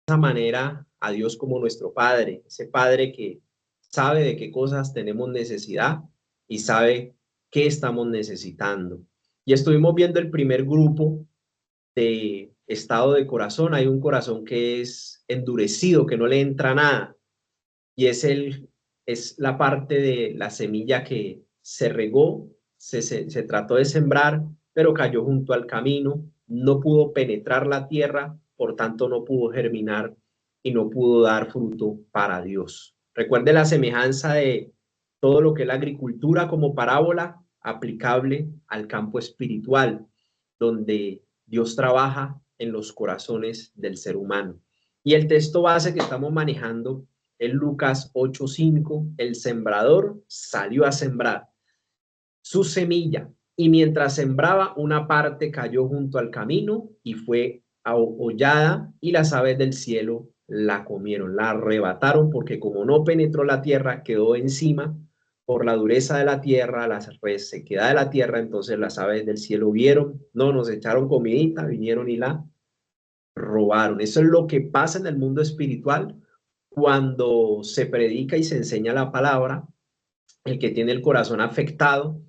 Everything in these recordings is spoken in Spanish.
esa manera a Dios como nuestro Padre, ese Padre que sabe de qué cosas tenemos necesidad y sabe qué estamos necesitando. Y estuvimos viendo el primer grupo de estado de corazón. Hay un corazón que es endurecido, que no le entra nada, y es la parte de la semilla que se regó, se trató de sembrar, pero cayó junto al camino, no pudo penetrar la tierra, por tanto no pudo germinar y no pudo dar fruto para Dios. Recuerde la semejanza de todo lo que es la agricultura como parábola aplicable al campo espiritual, donde Dios trabaja en los corazones del ser humano. Y el texto base que estamos manejando en Lucas 8:5, el sembrador salió a sembrar su semilla y mientras sembraba una parte cayó junto al camino y fue ahollada y las aves del cielo la comieron, la arrebataron porque como no penetró la tierra quedó encima por la dureza de la tierra, la resequedad de la tierra, entonces las aves del cielo vieron, no nos echaron comidita, vinieron y la robaron. Eso es lo que pasa en el mundo espiritual cuando se predica y se enseña la palabra. El que tiene el corazón afectado,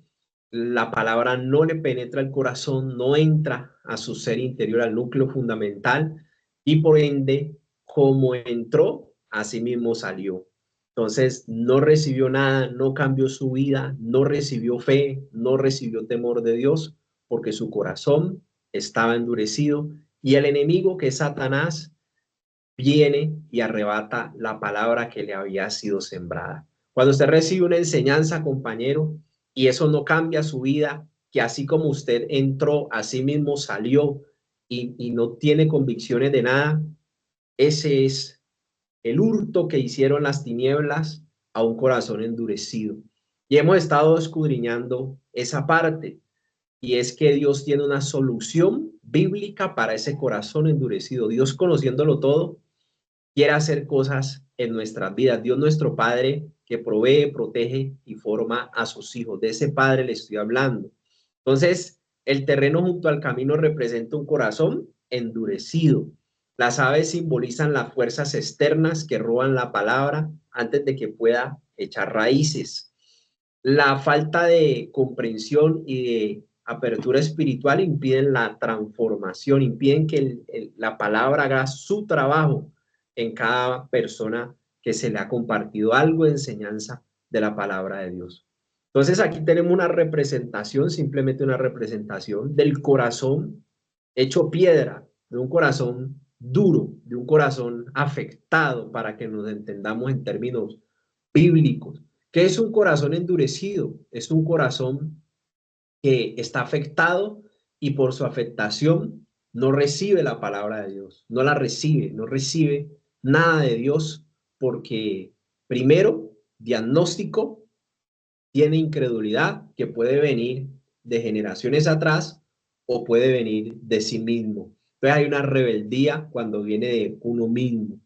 la palabra no le penetra el corazón, no entra a su ser interior, al núcleo fundamental, y por ende, como entró, así mismo salió. Entonces, no recibió nada, no cambió su vida, no recibió fe, no recibió temor de Dios, porque su corazón estaba endurecido y el enemigo, que es Satanás, viene y arrebata la palabra que le había sido sembrada. Cuando usted recibe una enseñanza, compañero, y eso no cambia su vida, que así como usted entró, así mismo salió y no tiene convicciones de nada, ese es el hurto que hicieron las tinieblas a un corazón endurecido. Y hemos estado escudriñando esa parte, y es que Dios tiene una solución bíblica para ese corazón endurecido. Dios, conociéndolo todo, quiere hacer cosas en nuestras vidas. Dios, nuestro Padre, que provee, protege y forma a sus hijos. De ese Padre le estoy hablando. Entonces, el terreno junto al camino representa un corazón endurecido. Las aves simbolizan las fuerzas externas que roban la palabra antes de que pueda echar raíces. La falta de comprensión y de apertura espiritual impiden la transformación, impiden que la palabra haga su trabajo en cada persona que se le ha compartido algo de enseñanza de la palabra de Dios. Entonces aquí tenemos una representación, simplemente una representación del corazón hecho piedra, de un corazón duro, de un corazón afectado, para que nos entendamos en términos bíblicos. ¿Qué es un corazón endurecido? Es un corazón que está afectado y por su afectación no recibe la palabra de Dios, no la recibe, no recibe nada de Dios porque primero, diagnóstico, tiene incredulidad que puede venir de generaciones atrás o puede venir de sí mismo. Entonces hay una rebeldía cuando viene de uno mismo,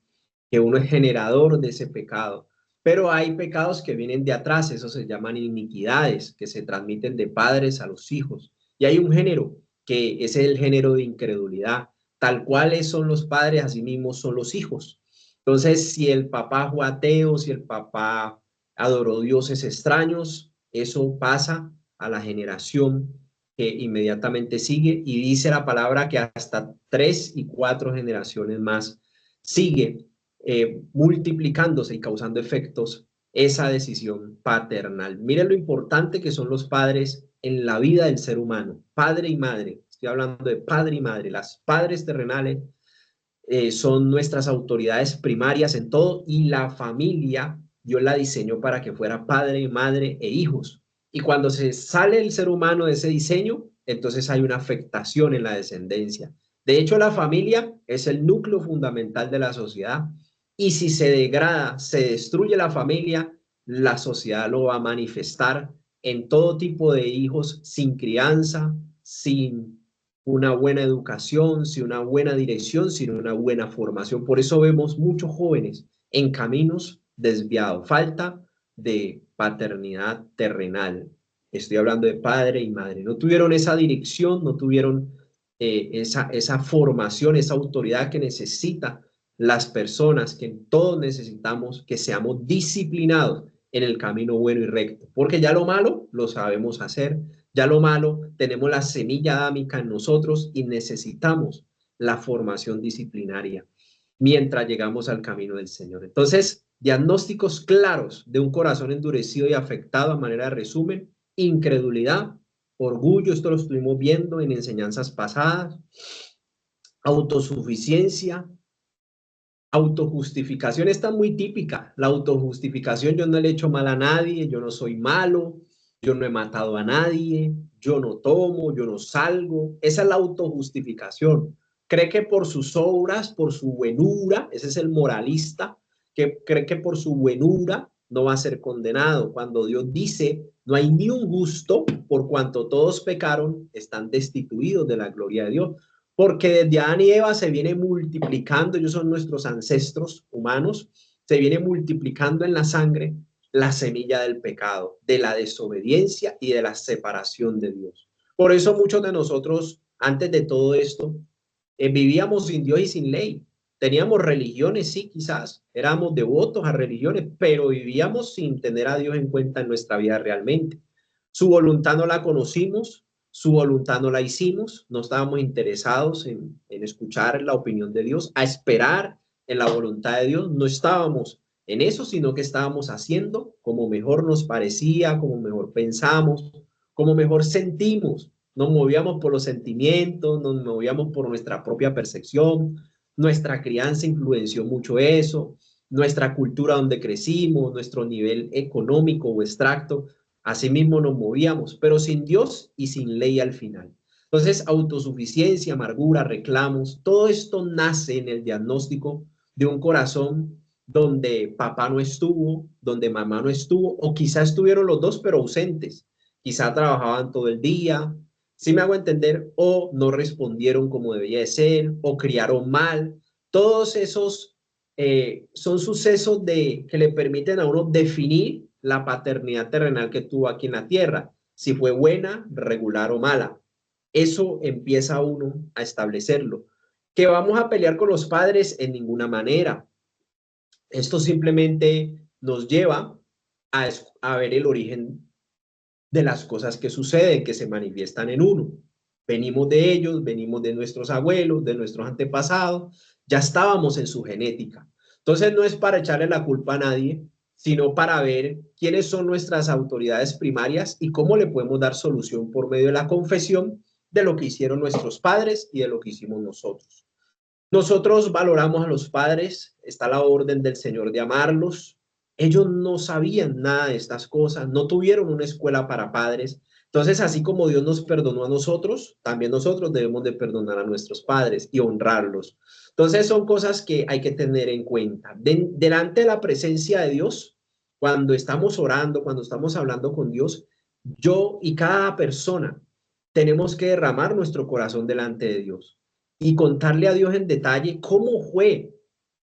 que uno es generador de ese pecado. Pero hay pecados que vienen de atrás, eso se llaman iniquidades, que se transmiten de padres a los hijos. Y hay un género, que es el género de incredulidad. Tal cual son los padres, así mismo son los hijos. Entonces, si el papá fue ateo, si el papá adoró dioses extraños, eso pasa a la generación que inmediatamente sigue, y dice la palabra que hasta 3 y 4 generaciones más sigue multiplicándose y causando efectos esa decisión paternal. Miren lo importante que son los padres en la vida del ser humano, padre y madre. Estoy hablando de padre y madre. Las padres terrenales son nuestras autoridades primarias en todo, y la familia Dios la diseñó para que fuera padre, madre e hijos. Y cuando se sale el ser humano de ese diseño, entonces hay una afectación en la descendencia. De hecho, la familia es el núcleo fundamental de la sociedad, y si se degrada, se destruye la familia, la sociedad lo va a manifestar en todo tipo de hijos sin crianza, sin una buena educación, sin una buena dirección, sin una buena formación. Por eso vemos muchos jóvenes en caminos desviados, falta de paternidad terrenal. Estoy hablando de padre y madre. No tuvieron esa dirección, no tuvieron esa formación, esa autoridad que necesita las personas que todos necesitamos que seamos disciplinados en el camino bueno y recto, porque ya lo malo lo sabemos hacer, ya lo malo tenemos la semilla adámica en nosotros y necesitamos la formación disciplinaria mientras llegamos al camino del Señor. Entonces, diagnósticos claros de un corazón endurecido y afectado a manera de resumen: incredulidad, orgullo, esto lo estuvimos viendo en enseñanzas pasadas, autosuficiencia, autojustificación. Esta es muy típica, la autojustificación: yo no le he hecho mal a nadie, yo no soy malo, yo no he matado a nadie, yo no tomo, yo no salgo. Esa es la autojustificación. Cree que por sus obras, por su buenura, ese es el moralista, que cree que por su buenura no va a ser condenado, cuando Dios dice: no hay ni un justo, por cuanto todos pecaron, están destituidos de la gloria de Dios. Porque desde Adán y Eva se viene multiplicando, ellos son nuestros ancestros humanos, se viene multiplicando en la sangre la semilla del pecado, de la desobediencia y de la separación de Dios. Por eso muchos de nosotros, antes de todo esto, vivíamos sin Dios y sin ley. Teníamos religiones, sí, quizás, éramos devotos a religiones, pero vivíamos sin tener a Dios en cuenta en nuestra vida realmente. Su voluntad no la conocimos, su voluntad no la hicimos, no estábamos interesados en escuchar la opinión de Dios, a esperar en la voluntad de Dios, no estábamos en eso, sino que estábamos haciendo como mejor nos parecía, como mejor pensamos, como mejor sentimos. Nos movíamos por los sentimientos, nos movíamos por nuestra propia percepción, nuestra crianza influenció mucho eso, nuestra cultura donde crecimos, nuestro nivel económico o extracto. Asimismo nos movíamos, pero sin Dios y sin ley al final. Entonces, autosuficiencia, amargura, reclamos, todo esto nace en el diagnóstico de un corazón donde papá no estuvo, donde mamá no estuvo, o quizá estuvieron los dos, pero ausentes. Quizá trabajaban todo el día, si me hago entender, o no respondieron como debía de ser, o criaron mal. Todos esos son sucesos que le permiten a uno definir la paternidad terrenal que tuvo aquí en la tierra, si fue buena, regular o mala. Eso empieza uno a establecerlo. ¿Que vamos a pelear con los padres? En ninguna manera. Esto simplemente nos lleva a ver el origen de las cosas que suceden, que se manifiestan en uno. Venimos de ellos, venimos de nuestros abuelos, de nuestros antepasados, ya estábamos en su genética. Entonces no es para echarle la culpa a nadie, sino para ver quiénes son nuestras autoridades primarias y cómo le podemos dar solución por medio de la confesión de lo que hicieron nuestros padres y de lo que hicimos nosotros. Nosotros valoramos a los padres, está la orden del Señor de amarlos. Ellos no sabían nada de estas cosas, no tuvieron una escuela para padres. Entonces, así como Dios nos perdonó a nosotros, también nosotros debemos de perdonar a nuestros padres y honrarlos. Entonces, son cosas que hay que tener en cuenta. Delante de la presencia de Dios, cuando estamos orando, cuando estamos hablando con Dios, yo y cada persona tenemos que derramar nuestro corazón delante de Dios y contarle a Dios en detalle cómo fue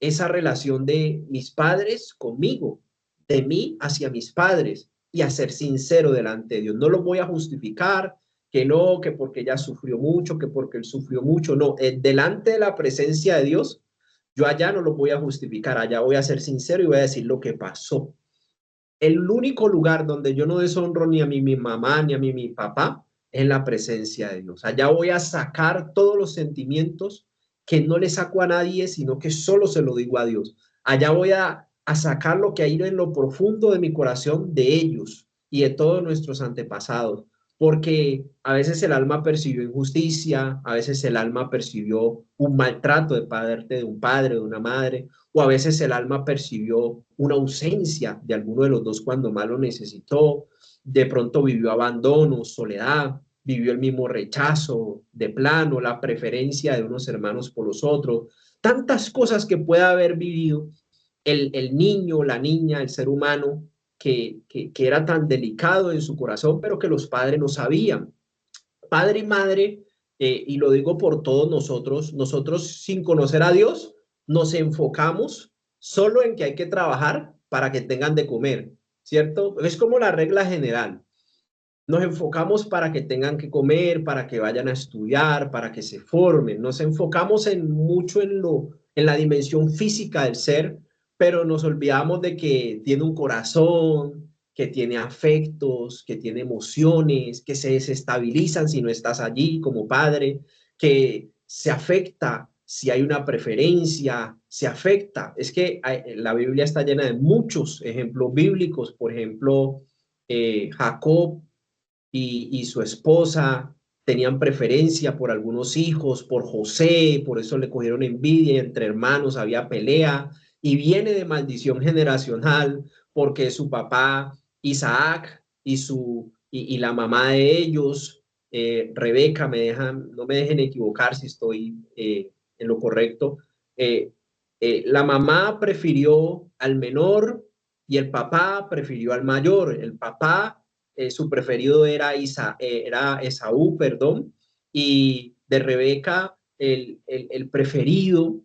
esa relación de mis padres conmigo, de mí hacia mis padres, y a ser sincero delante de Dios. No lo voy a justificar, que no, que porque ella sufrió mucho, que porque él sufrió mucho, no, delante de la presencia de Dios, yo allá no lo voy a justificar, allá voy a ser sincero y voy a decir lo que pasó. El único lugar donde yo no deshonro ni a mi mamá ni a mi papá es en la presencia de Dios. Allá voy a sacar todos los sentimientos que no le saco a nadie, sino que solo se lo digo a Dios. Allá voy a sacar lo que hay en lo profundo de mi corazón de ellos y de todos nuestros antepasados, porque a veces el alma percibió injusticia, a veces el alma percibió un maltrato de parte de un padre, de una madre, o a veces el alma percibió una ausencia de alguno de los dos cuando más lo necesitó, de pronto vivió abandono, soledad, vivió el mismo rechazo de plano, la preferencia de unos hermanos por los otros, tantas cosas que puede haber vivido el niño, la niña, el ser humano, que era tan delicado en su corazón, pero que los padres no sabían. Padre y madre, y lo digo por todos nosotros, nosotros sin conocer a Dios, nos enfocamos solo en que hay que trabajar para que tengan de comer, ¿cierto? Es como la regla general. Nos enfocamos para que tengan que comer, para que vayan a estudiar, para que se formen. Nos enfocamos en mucho en la dimensión física del ser, pero nos olvidamos de que tiene un corazón, que tiene afectos, que tiene emociones, que se desestabilizan si no estás allí como padre, que se afecta si hay una preferencia, se afecta. Es que la Biblia está llena de muchos ejemplos bíblicos, por ejemplo, Jacob y su esposa tenían preferencia por algunos hijos, por José, por eso le cogieron envidia, y entre hermanos había pelea, y viene de maldición generacional, porque su papá Isaac y la mamá de ellos, Rebeca, no me dejen equivocar si estoy en lo correcto, la mamá prefirió al menor y el papá prefirió al mayor. El papá su preferido era Esaú, perdón, y de Rebeca el preferido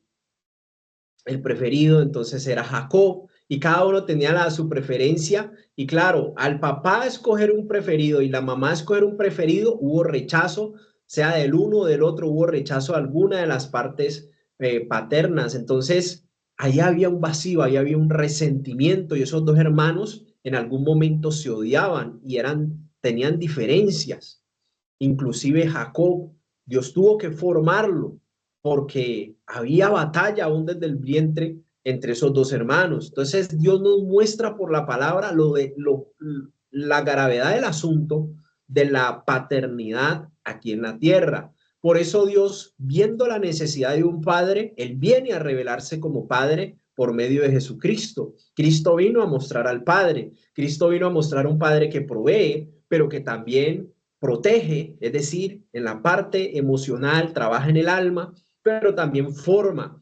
entonces era Jacob, y cada uno tenía su preferencia, y claro, al papá escoger un preferido y la mamá escoger un preferido, hubo rechazo, sea del uno o del otro, hubo rechazo a alguna de las partes paternas, entonces ahí había un vacío, ahí había un resentimiento, y esos dos hermanos en algún momento se odiaban y tenían diferencias. Inclusive Jacob, Dios tuvo que formarlo porque había batalla aún desde el vientre entre esos dos hermanos. Entonces Dios nos muestra por la palabra la gravedad del asunto de la paternidad aquí en la tierra. Por eso Dios, viendo la necesidad de un padre, Él viene a revelarse como padre por medio de Jesucristo. Cristo vino a mostrar al Padre. Cristo vino a mostrar un Padre que provee, pero que también protege, es decir, en la parte emocional, trabaja en el alma, pero también forma,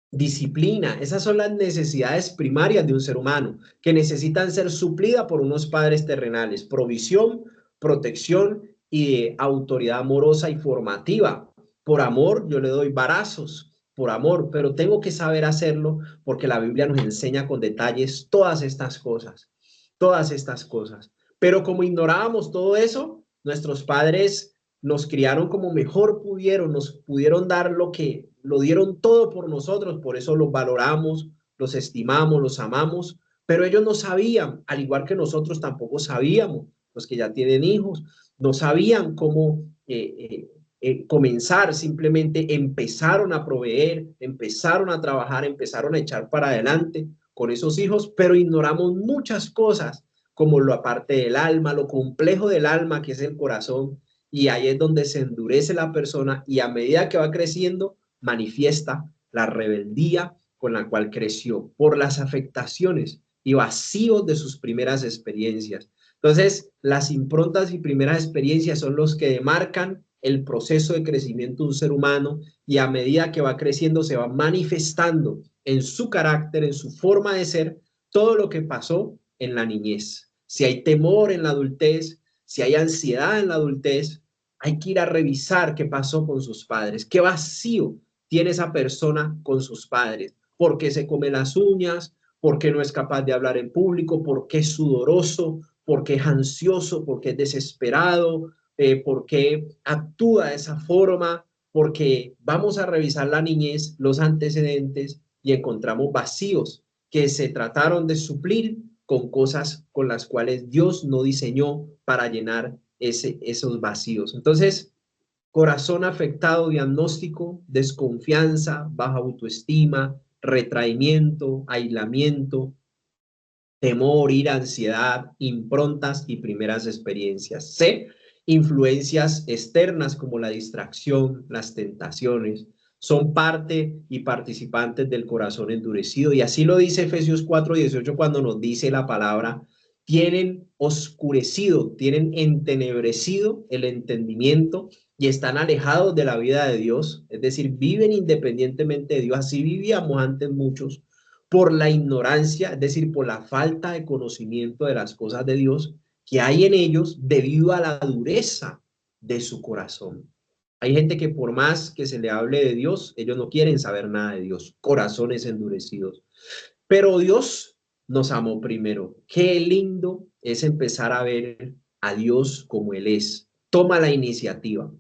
disciplina. Esas son las necesidades primarias de un ser humano que necesitan ser suplidas por unos padres terrenales: provisión, protección y de autoridad amorosa y formativa. Por amor, yo le doy varazos, por amor, pero tengo que saber hacerlo porque la Biblia nos enseña con detalles todas estas cosas, todas estas cosas. Pero como ignorábamos todo eso, nuestros padres nos criaron como mejor pudieron, nos pudieron dar lo dieron todo por nosotros, por eso los valoramos, los estimamos, los amamos, pero ellos no sabían, al igual que nosotros tampoco sabíamos, los que ya tienen hijos, no sabían cómo comenzar, simplemente empezaron a proveer, empezaron a trabajar, empezaron a echar para adelante con esos hijos, pero ignoramos muchas cosas, como la parte del alma, lo complejo del alma que es el corazón, y ahí es donde se endurece la persona y a medida que va creciendo manifiesta la rebeldía con la cual creció por las afectaciones y vacíos de sus primeras experiencias. Entonces, las improntas y primeras experiencias son los que demarcan el proceso de crecimiento de un ser humano, y a medida que va creciendo se va manifestando en su carácter, en su forma de ser, todo lo que pasó en la niñez. Si hay temor en la adultez, si hay ansiedad en la adultez, hay que ir a revisar qué pasó con sus padres, qué vacío tiene esa persona con sus padres, por qué se come las uñas, por qué no es capaz de hablar en público, por qué es sudoroso, por qué es ansioso, por qué es desesperado, por qué actúa de esa forma, porque vamos a revisar la niñez, los antecedentes, y encontramos vacíos que se trataron de suplir con cosas con las cuales Dios no diseñó para llenar esos vacíos. Entonces, corazón afectado, diagnóstico: desconfianza, baja autoestima, retraimiento, aislamiento, temor, ira, ansiedad, improntas y primeras experiencias. C, influencias externas como la distracción, las tentaciones, son parte y participantes del corazón endurecido. Y así lo dice Efesios 4:18 cuando nos dice la palabra: tienen oscurecido, tienen entenebrecido el entendimiento y están alejados de la vida de Dios, es decir, viven independientemente de Dios. Así vivíamos antes muchos, por la ignorancia, es decir, por la falta de conocimiento de las cosas de Dios que hay en ellos debido a la dureza de su corazón. Hay gente que por más que se le hable de Dios, ellos no quieren saber nada de Dios, corazones endurecidos. Pero Dios nos amó primero. Qué lindo es empezar a ver a Dios como Él es. Toma la iniciativa.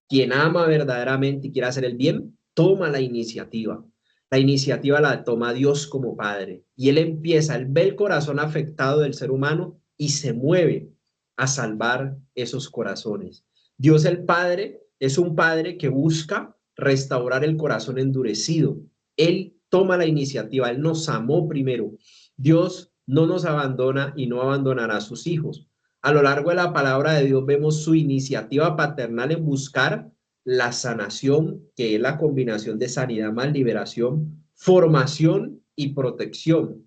Quien ama verdaderamente y quiere hacer el bien, toma la iniciativa. La iniciativa la toma Dios como Padre y Él ve el corazón afectado del ser humano y se mueve a salvar esos corazones. Dios el Padre es un Padre que busca restaurar el corazón endurecido. Él toma la iniciativa, Él nos amó primero. Dios no nos abandona y no abandonará a sus hijos. A lo largo de la palabra de Dios vemos su iniciativa paternal en buscar la sanación, que es la combinación de sanidad más liberación, formación y protección.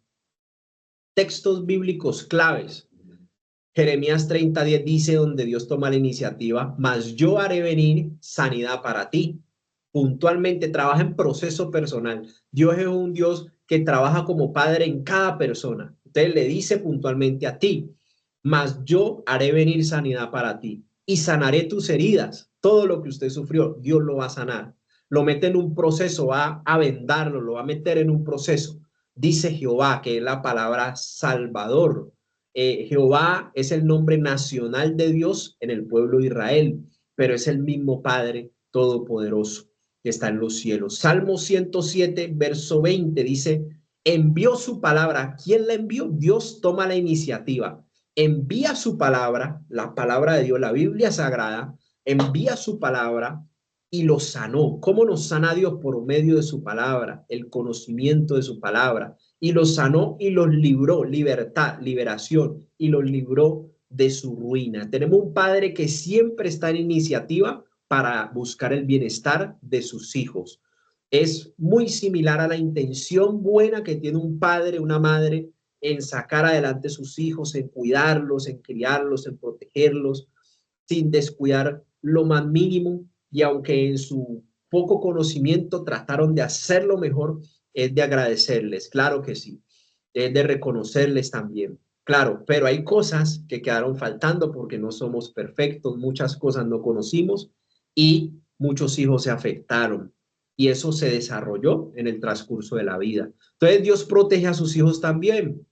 Textos bíblicos claves. Jeremías 30:10 dice, donde Dios toma la iniciativa, mas yo haré venir sanidad para ti. Puntualmente trabaja en proceso personal. Dios es un Dios que trabaja como padre en cada persona. Entonces le dice puntualmente a ti, mas yo haré venir sanidad para ti y sanaré tus heridas. Todo lo que usted sufrió, Dios lo va a sanar. Lo mete en un proceso, va a vendarlo, lo va a meter en un proceso. Dice Jehová, que es la palabra Salvador. Jehová es el nombre nacional de Dios en el pueblo de Israel, pero es el mismo Padre Todopoderoso que está en los cielos. Salmo 107, verso 20 dice, envió su palabra. ¿Quién la envió? Dios toma la iniciativa. Envía su palabra, la palabra de Dios, la Biblia Sagrada, envía su palabra y los sanó. ¿Cómo nos sana Dios? Por medio de su palabra, el conocimiento de su palabra. Y los sanó y los libró, libertad, liberación, y los libró de su ruina. Tenemos un Padre que siempre está en iniciativa para buscar el bienestar de sus hijos. Es muy similar a la intención buena que tiene un padre, una madre, en sacar adelante sus hijos, en cuidarlos, en criarlos, en protegerlos, sin descuidar lo más mínimo. Y aunque en su poco conocimiento trataron de hacerlo mejor, es de agradecerles, claro que sí, es de reconocerles también. Claro, pero hay cosas que quedaron faltando porque no somos perfectos, muchas cosas no conocimos y muchos hijos se afectaron y eso se desarrolló en el transcurso de la vida. Entonces Dios protege a sus hijos también.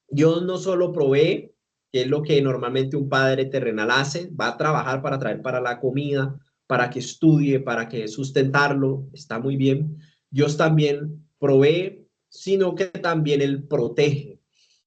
Dios no solo provee, que es lo que normalmente un padre terrenal hace, va a trabajar para traer para la comida, para que estudie, para que sustentarlo, está muy bien. Dios también provee, sino que también Él protege,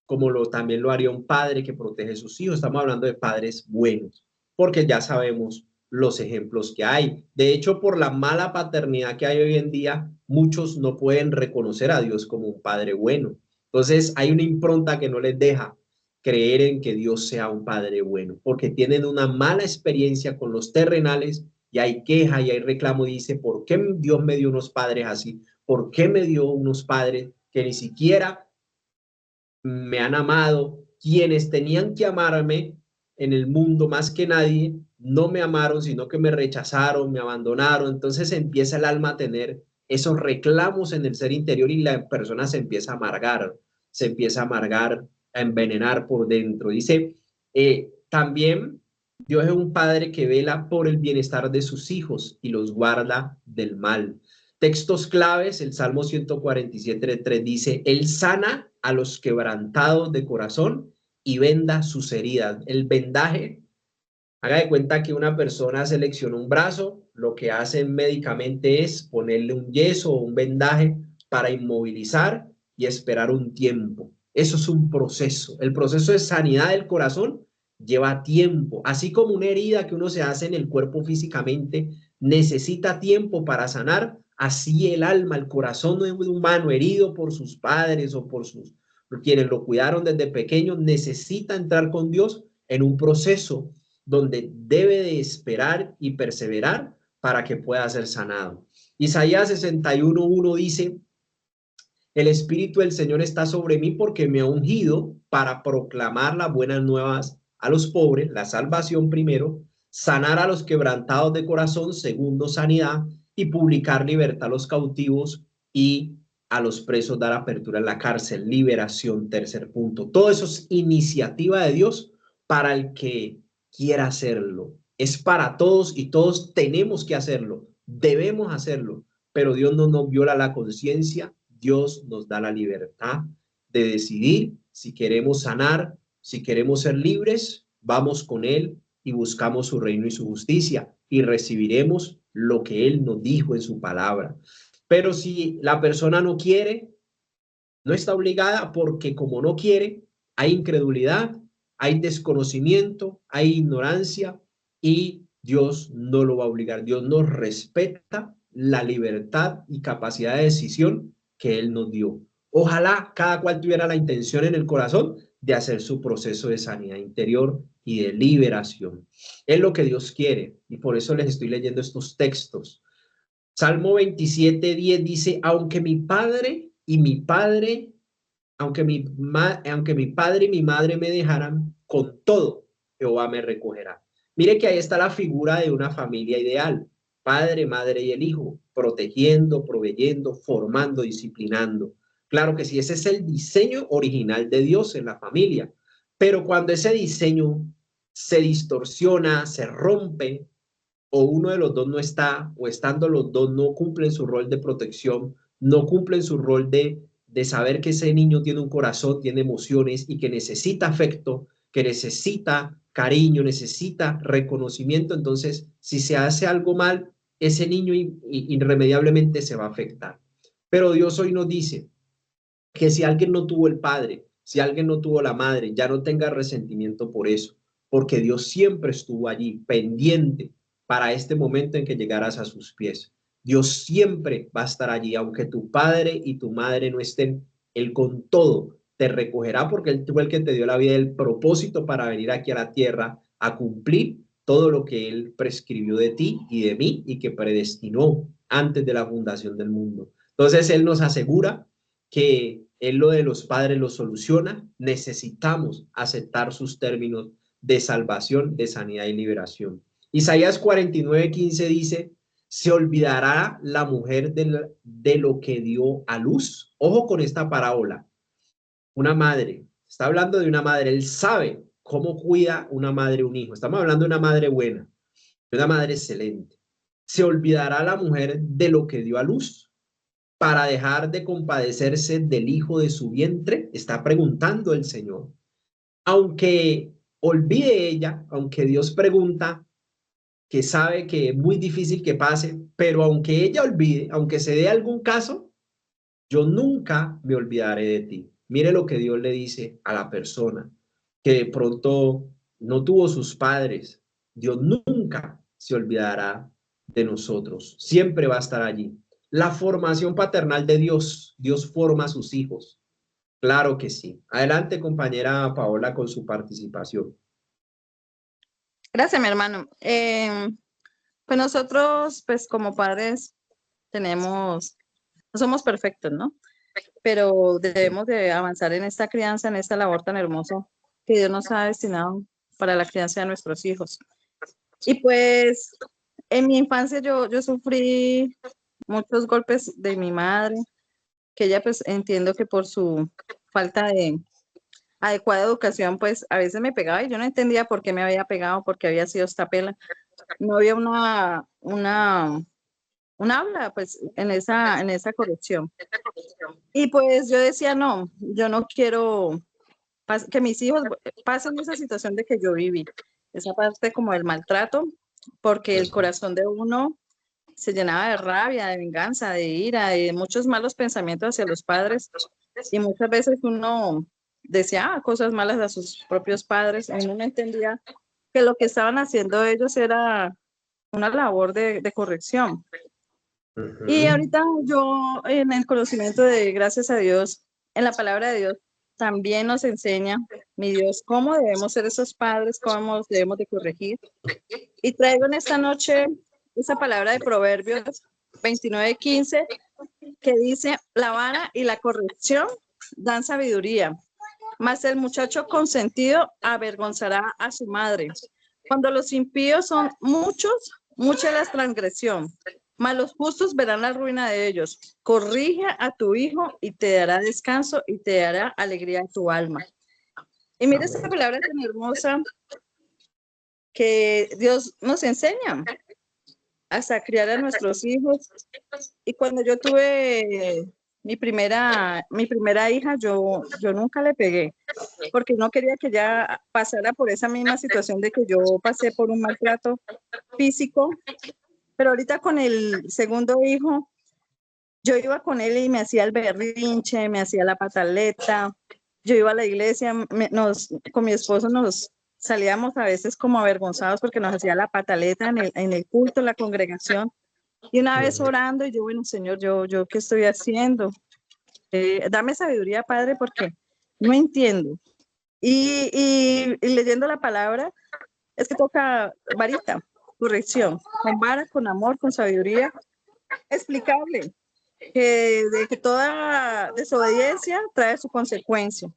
como también lo haría un padre que protege a sus hijos. Estamos hablando de padres buenos, porque ya sabemos los ejemplos que hay. De hecho, por la mala paternidad que hay hoy en día, muchos no pueden reconocer a Dios como un padre bueno. Entonces hay una impronta que no les deja creer en que Dios sea un padre bueno, porque tienen una mala experiencia con los terrenales y hay queja y hay reclamo. Dice, ¿por qué Dios me dio unos padres así? ¿Por qué me dio unos padres que ni siquiera me han amado? Quienes tenían que amarme en el mundo más que nadie, no me amaron, sino que me rechazaron, me abandonaron. Entonces empieza el alma a tener esos reclamos en el ser interior y la persona se empieza a amargar, a envenenar por dentro. Dice, también Dios es un padre que vela por el bienestar de sus hijos y los guarda del mal. Textos claves, el Salmo 147:3 dice, Él sana a los quebrantados de corazón y venda sus heridas. El vendaje, haga de cuenta que una persona selecciona un brazo, lo que hacen médicamente es ponerle un yeso o un vendaje para inmovilizar y esperar un tiempo. Eso es un proceso. El proceso de sanidad del corazón lleva tiempo, así como una herida que uno se hace en el cuerpo físicamente necesita tiempo para sanar, así el alma, el corazón de un humano herido por sus padres o por quienes lo cuidaron desde pequeño, necesita entrar con Dios en un proceso donde debe de esperar y perseverar para que pueda ser sanado. Isaías 61:1 dice, el Espíritu del Señor está sobre mí porque me ha ungido para proclamar las buenas nuevas a los pobres, la salvación primero, sanar a los quebrantados de corazón, segundo, sanidad, y publicar libertad a los cautivos y a los presos dar apertura en la cárcel, liberación, tercer punto. Todo eso es iniciativa de Dios para el que quiera hacerlo. Es para todos y todos tenemos que hacerlo, debemos hacerlo, pero Dios no nos viola la conciencia. Dios nos da la libertad de decidir si queremos sanar, si queremos ser libres, vamos con Él y buscamos su reino y su justicia y recibiremos lo que Él nos dijo en su palabra. Pero si la persona no quiere, no está obligada porque como no quiere, hay incredulidad, hay desconocimiento, hay ignorancia y Dios no lo va a obligar. Dios nos respeta la libertad y capacidad de decisión que Él nos dio. Ojalá cada cual tuviera la intención en el corazón de hacer su proceso de sanidad interior y de liberación. Es lo que Dios quiere y por eso les estoy leyendo estos textos. Salmo 27:10 dice, aunque mi padre y mi madre me dejaran, con todo Jehová me recogerá. Mire que ahí está la figura de una familia ideal, padre, madre y el hijo, protegiendo, proveyendo, formando, disciplinando. Claro que sí, ese es el diseño original de Dios en la familia, pero cuando ese diseño se distorsiona, se rompe, o uno de los dos no está, o estando los dos no cumplen su rol de protección, no cumplen su rol de saber que ese niño tiene un corazón, tiene emociones y que necesita afecto, que necesita cariño, necesita reconocimiento. Entonces, si se hace algo mal, ese niño irremediablemente se va a afectar. Pero Dios hoy nos dice que si alguien no tuvo el padre, si alguien no tuvo la madre, ya no tenga resentimiento por eso, porque Dios siempre estuvo allí, pendiente para este momento en que llegaras a sus pies. Dios siempre va a estar allí, aunque tu padre y tu madre no estén, Él con todo te recogerá porque Él fue el que te dio la vida, el propósito para venir aquí a la tierra a cumplir todo lo que Él prescribió de ti y de mí y que predestinó antes de la fundación del mundo. Entonces Él nos asegura que Él lo de los padres lo soluciona. Necesitamos aceptar sus términos de salvación, de sanidad y liberación. Isaías 49:15 dice, ¿se olvidará la mujer de lo que dio a luz? Ojo con esta parábola. Una madre, está hablando de una madre, él sabe cómo cuida una madre un hijo. Estamos hablando de una madre buena, de una madre excelente. ¿Se olvidará la mujer de lo que dio a luz para dejar de compadecerse del hijo de su vientre? Está preguntando el Señor. Aunque olvide ella, aunque Dios pregunta, que sabe que es muy difícil que pase, pero aunque ella olvide, aunque se dé algún caso, yo nunca me olvidaré de ti. Mire lo que Dios le dice a la persona que de pronto no tuvo sus padres. Dios nunca se olvidará de nosotros. Siempre va a estar allí. La formación paternal de Dios. Dios forma a sus hijos. Claro que sí. Adelante, compañera Paola, con su participación. Gracias, mi hermano. Pues nosotros, pues como padres, no somos perfectos, ¿no? Pero debemos de avanzar en esta crianza, en esta labor tan hermosa que Dios nos ha destinado para la crianza de nuestros hijos. Y pues en mi infancia yo sufrí muchos golpes de mi madre, que ella pues entiendo que por su falta de adecuada educación, pues a veces me pegaba y yo no entendía por qué me había pegado, porque había sido esta pela. No había un habla pues en esa corrección. Y pues yo decía, no, yo no quiero que mis hijos pasen esa situación de que yo viví, esa parte como del maltrato, porque el corazón de uno se llenaba de rabia, de venganza, de ira, de muchos malos pensamientos hacia los padres y muchas veces uno decía cosas malas a sus propios padres y uno no entendía que lo que estaban haciendo ellos era una labor de corrección. Y ahorita yo en el conocimiento de, gracias a Dios, en la palabra de Dios, también nos enseña, mi Dios, cómo debemos ser esos padres, cómo debemos de corregir. Y traigo en esta noche esa palabra de Proverbios 29:15, que dice, la vara y la corrección dan sabiduría, mas el muchacho consentido avergonzará a su madre. Cuando los impíos son muchos, mucha la transgresión, mas los justos verán la ruina de ellos. Corrige a tu hijo y te dará descanso y te dará alegría a tu alma. Y mira esta palabra tan hermosa que Dios nos enseña hasta criar a nuestros hijos. Y cuando yo tuve mi primera hija, yo nunca le pegué, porque no quería que ella pasara por esa misma situación de que yo pasé por un maltrato físico. Pero ahorita con el segundo hijo, Yo iba con él y me hacía el berrinche, me hacía la pataleta. Yo iba a la iglesia, con mi esposo nos salíamos a veces como avergonzados porque nos hacía la pataleta en el culto, en la congregación. Y una vez Ujú. orando, yo, bueno, Señor, yo ¿qué estoy haciendo? Dame sabiduría, Padre, porque no entiendo. Y leyendo la palabra, es que toca varita, corrección, con vara, con amor, con sabiduría, explicarle de que toda desobediencia trae su consecuencia.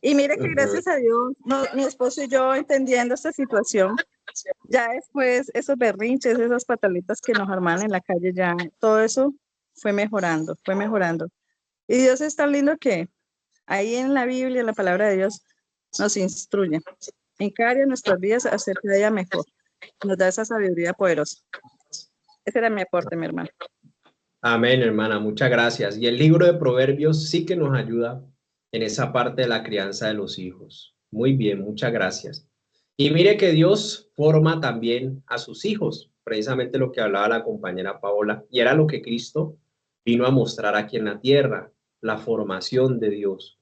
Y mire que Ujú. gracias a Dios, mi esposo y yo entendiendo esta situación, ya después esos berrinches, esas pataletas que nos arman en la calle, ya todo eso fue mejorando, fue mejorando. Y Dios es tan lindo que ahí en la Biblia, en la palabra de Dios, nos instruye en cada área de nuestras vidas a hacer cada día mejor. Nos da esa sabiduría poderosa. Ese era mi aporte, mi hermano. Amén, hermana, muchas gracias. Y el libro de Proverbios sí que nos ayuda en esa parte de la crianza de los hijos. Muy bien, muchas gracias. Y mire que Dios forma también a sus hijos, precisamente lo que hablaba la compañera Paola, y era lo que Cristo vino a mostrar aquí en la tierra, la formación de Dios.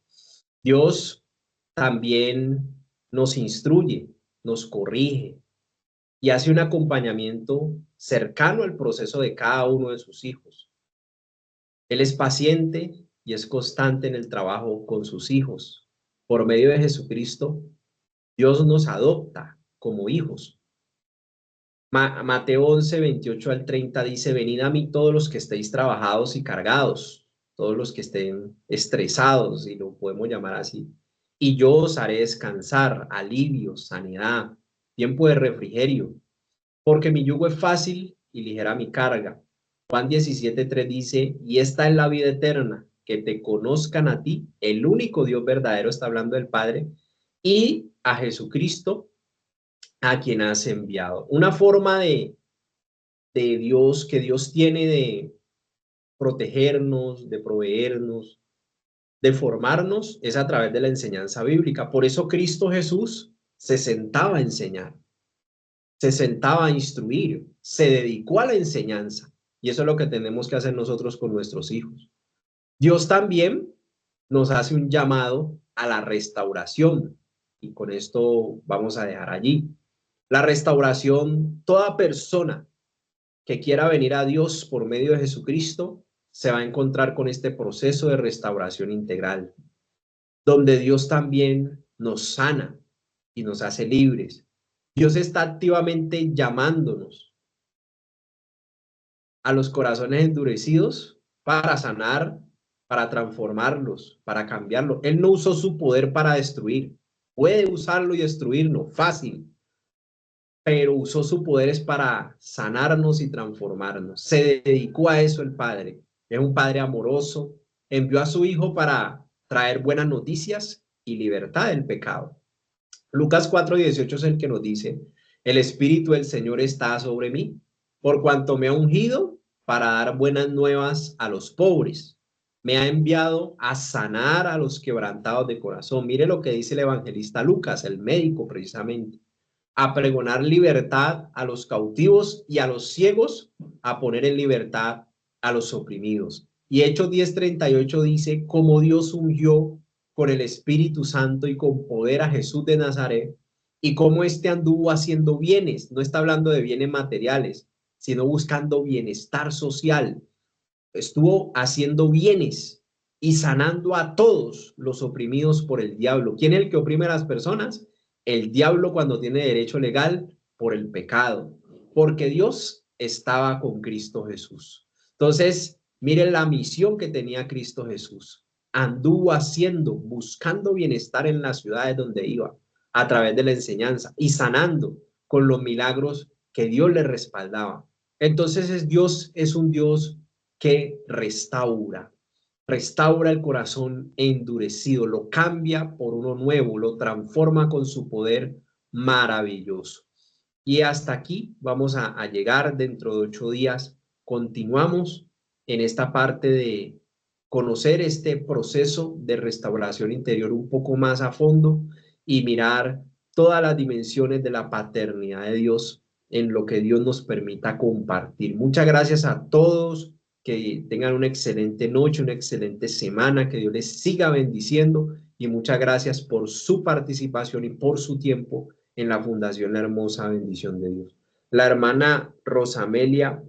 Dios también nos instruye, nos corrige y hace un acompañamiento cercano al proceso de cada uno de sus hijos. Él es paciente y es constante en el trabajo con sus hijos. Por medio de Jesucristo, Dios nos adopta como hijos. Mateo 11, 28 al 30 dice, venid a mí todos los que estéis trabajados y cargados, todos los que estén estresados, y lo podemos llamar así, y yo os haré descansar, alivio, sanidad, tiempo de refrigerio, porque mi yugo es fácil y ligera mi carga. Juan 17:3 dice, y esta es la vida eterna, que te conozcan a ti, el único Dios verdadero, está hablando del Padre, y a Jesucristo, a quien has enviado. Una forma de Dios, que Dios tiene de protegernos, de proveernos, de formarnos, es a través de la enseñanza bíblica. Por eso Cristo Jesús se sentaba a enseñar, se sentaba a instruir, se dedicó a la enseñanza. Y eso es lo que tenemos que hacer nosotros con nuestros hijos. Dios también nos hace un llamado a la restauración. Y con esto vamos a dejar allí. La restauración, toda persona que quiera venir a Dios por medio de Jesucristo, se va a encontrar con este proceso de restauración integral, donde Dios también nos sana y nos hace libres. Dios está activamente llamándonos a los corazones endurecidos para sanar, para transformarlos, para cambiarlos. Él no usó su poder para destruir. Puede usarlo y destruirnos, fácil, pero usó su poder es para sanarnos y transformarnos. Se dedicó a eso el Padre. Es un Padre amoroso. Envió a su Hijo para traer buenas noticias y libertad del pecado. Lucas 4:18 es el que nos dice, el Espíritu del Señor está sobre mí, por cuanto me ha ungido para dar buenas nuevas a los pobres. Me ha enviado a sanar a los quebrantados de corazón. Mire lo que dice el evangelista Lucas, el médico precisamente, a pregonar libertad a los cautivos y a los ciegos, a poner en libertad a los oprimidos. Y Hechos 10:38 dice, como Dios ungió con el Espíritu Santo y con poder a Jesús de Nazaret, y cómo éste anduvo haciendo bienes, no está hablando de bienes materiales, sino buscando bienestar social. Estuvo haciendo bienes y sanando a todos los oprimidos por el diablo. ¿Quién es el que oprime a las personas? El diablo, cuando tiene derecho legal por el pecado, porque Dios estaba con Cristo Jesús. Entonces, miren la misión que tenía Cristo Jesús. Anduvo haciendo, buscando bienestar en las ciudades donde iba, a través de la enseñanza y sanando con los milagros que Dios le respaldaba. Entonces, Dios es un Dios que restaura el corazón endurecido, lo cambia por uno nuevo, lo transforma con su poder maravilloso. Y hasta aquí vamos a llegar dentro de 8 días. Continuamos en esta parte de conocer este proceso de restauración interior un poco más a fondo y mirar todas las dimensiones de la paternidad de Dios en lo que Dios nos permita compartir. Muchas gracias a todos que tengan una excelente noche, una excelente semana, que Dios les siga bendiciendo y muchas gracias por su participación y por su tiempo en la Fundación La Hermosa Bendición de Dios. La hermana Rosamelia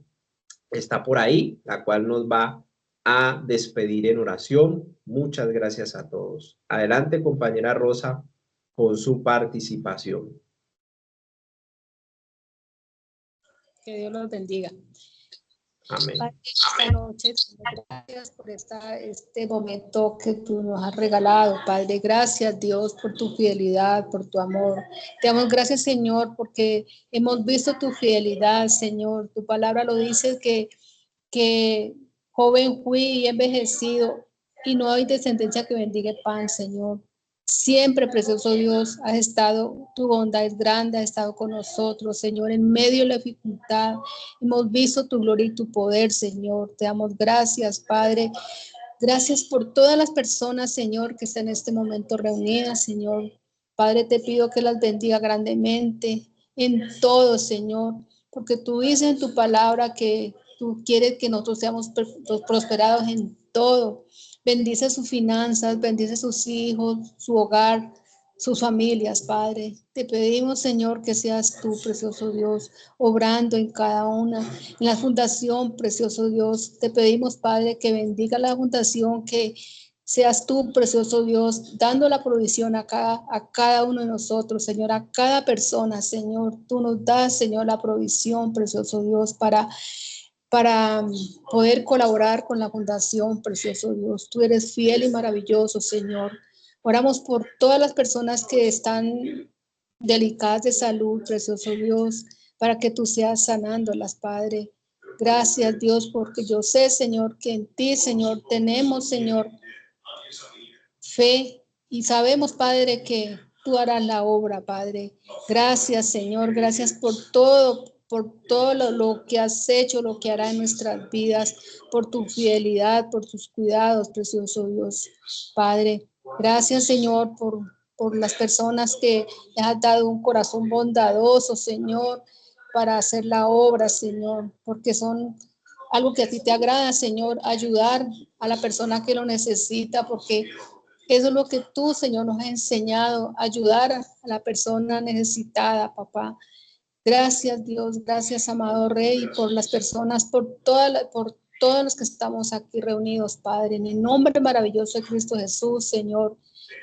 está por ahí, la cual nos va a despedir en oración. Muchas gracias a todos. Adelante, compañera Rosa, con su participación. Que Dios los bendiga. Amén. Padre, esta noche, gracias por este momento que tú nos has regalado, Padre. Gracias, Dios, por tu fidelidad, por tu amor. Te damos gracias, Señor, porque hemos visto tu fidelidad, Señor. Tu palabra lo dice que joven fui y envejecido y no hay descendencia que bendiga el pan, Señor. Siempre, precioso Dios, has estado, tu bondad es grande, has estado con nosotros, Señor, en medio de la dificultad. Hemos visto tu gloria y tu poder, Señor. Te damos gracias, Padre. Gracias por todas las personas, Señor, que están en este momento reunidas, Señor. Padre, te pido que las bendiga grandemente en todo, Señor, porque tú dices en tu palabra que tú quieres que nosotros seamos prosperados en todo. Bendice sus finanzas, bendice sus hijos, su hogar, sus familias, Padre. Te pedimos, Señor, que seas tú, precioso Dios, obrando en cada una. En la fundación, precioso Dios, te pedimos, Padre, que bendiga la fundación, que seas tú, precioso Dios, dando la provisión a cada uno de nosotros, Señor, a cada persona, Señor. Tú nos das, Señor, la provisión, precioso Dios, para poder colaborar con la fundación, precioso Dios. Tú eres fiel y maravilloso, Señor. Oramos por todas las personas que están delicadas de salud, precioso Dios, para que tú seas sanándolas, Padre. Gracias, Dios, porque yo sé, Señor, que en ti, Señor, tenemos, Señor, fe y sabemos, Padre, que tú harás la obra, Padre. Gracias, Señor, gracias por todo lo que has hecho, lo que hará en nuestras vidas, por tu fidelidad, por tus cuidados, precioso Dios, Padre. Gracias, Señor, por las personas que les has dado un corazón bondadoso, Señor, para hacer la obra, Señor, porque son algo que a ti te agrada, Señor, ayudar a la persona que lo necesita, porque eso es lo que tú, Señor, nos has enseñado, ayudar a la persona necesitada, papá. Gracias, Dios, gracias, amado Rey, por las personas, por todos los que estamos aquí reunidos, Padre, en el nombre maravilloso de Cristo Jesús, Señor.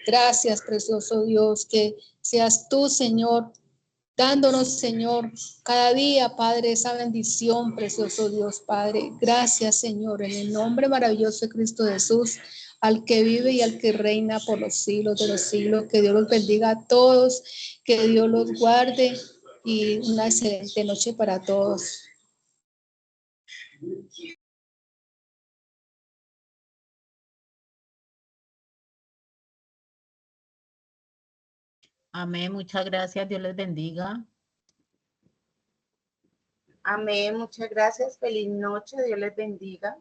Gracias, precioso Dios, que seas tú, Señor, dándonos, Señor, cada día, Padre, esa bendición, precioso Dios, Padre. Gracias, Señor, en el nombre maravilloso de Cristo Jesús, al que vive y al que reina por los siglos de los siglos. Que Dios los bendiga a todos, que Dios los guarde y una excelente noche para todos. Amén, muchas gracias, Dios les bendiga. Amén, muchas gracias, feliz noche, Dios les bendiga.